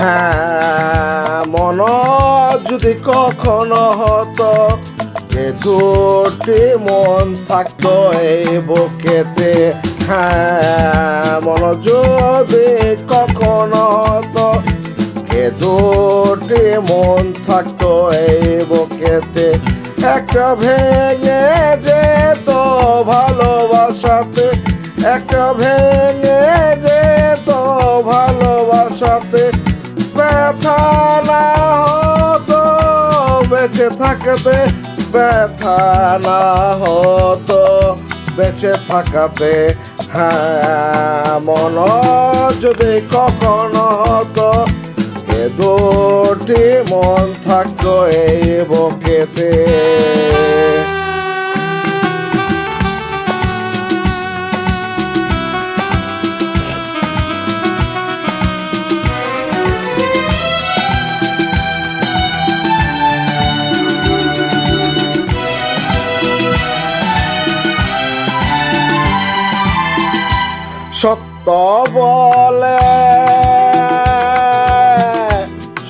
হ্যাঁ মন যদি কখনো হতো এ দুটি মন থাকতো এই বুকেতে। হ্যাঁ মন যদি কখনো হতো এ দুটি মন থাকতো এই বুকেতে। একটা ভেঙে যেত ভালোবাসাতে, একটা ভেঙে যেত ভালোবাসাতে। ব্যথা না হতো বেঁচে থাকতে, ব্যথা না হতো বেঁচে থাকাতে। হ্যাঁ মন যদি কখনো হতো এ দুটি মন থাকতো এই বুকেতে। সত্য বলে,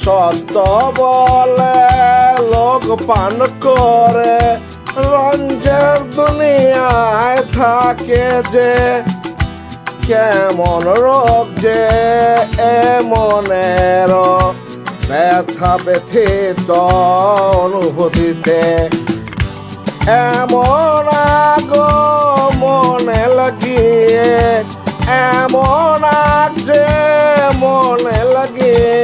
সত্য বলে লোক পান করে, রঞ্জের দুনিয়ায় থাকে যে। কেমন রোগ যে এ মনের ব্যথা ব্যথিত অনুভূতিতে। এমন আগো মনে লাগিয়ে, এমন আগ যে মনে লাগিয়ে।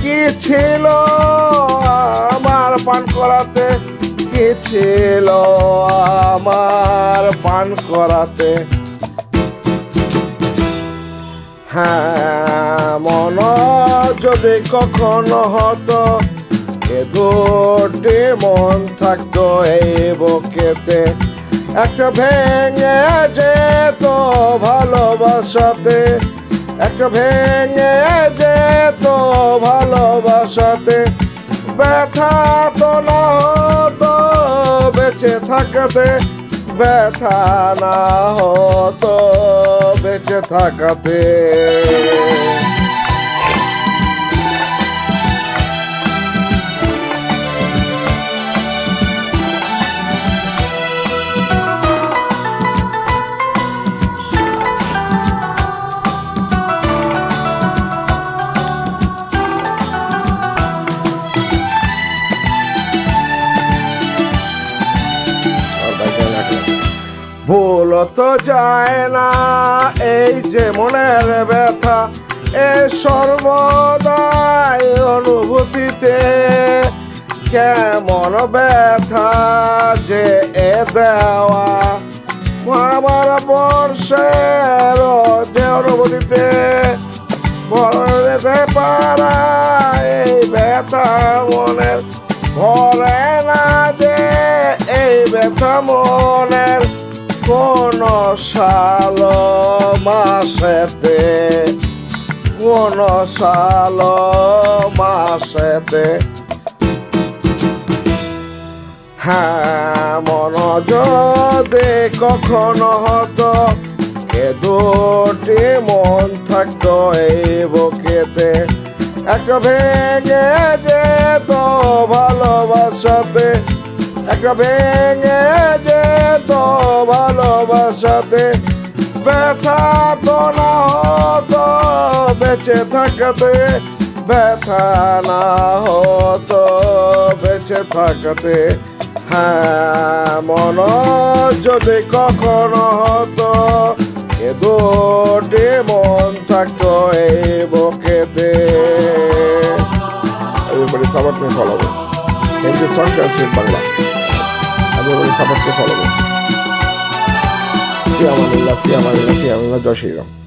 কি ছিল আমার পান করাতে, কি ছিল আমার পান করাতে। হ্যাঁ মন যদি কখনো হতো এ দুটি মন থাকতো এই বুকেতে। একটা ভেঙে যেত ভালোবাসাতে, একটা ভেঙে যেত ভালোবাসাতে। ব্যথা তো না হতো বেঁচে থাকাতে, ব্যথা না হতো বেঁচে থাকাতে। ভুল তো যায় না এই যে মনের ব্যথা, এ সর্বদাই অনুভূতিতে। কেমন ব্যথা যে এ দেওয়া আমার বর্ষের যে অনুভূতিতে। ভরে পারা এই ব্যথা মনের, ভরে না যে এই ব্যথা মনের। কোন সাল মাসেতে, কোন সাল মাসেতে। হ্যাঁ মন যদি কখনো হতো এ দুটি মন থাকতো এই বুকেতে। একটা ভেঙে যেত ভালোবাসাতে, একটা ভেঙে যেত ভালোবাসাতে। ব্যথা তো না হতো বেঁচে থাকাতে, ব্যথা না হতো বেঁচে থাকাতে। হ্যাঁ মন যদি কখনো হতো এ দুটি মন থাকতো এই বুকেতে। Everybody support me, follow me. Thank you, song translate Bangla. Everybody support me, follow me. Fi amanillah, Jai Shri Ram.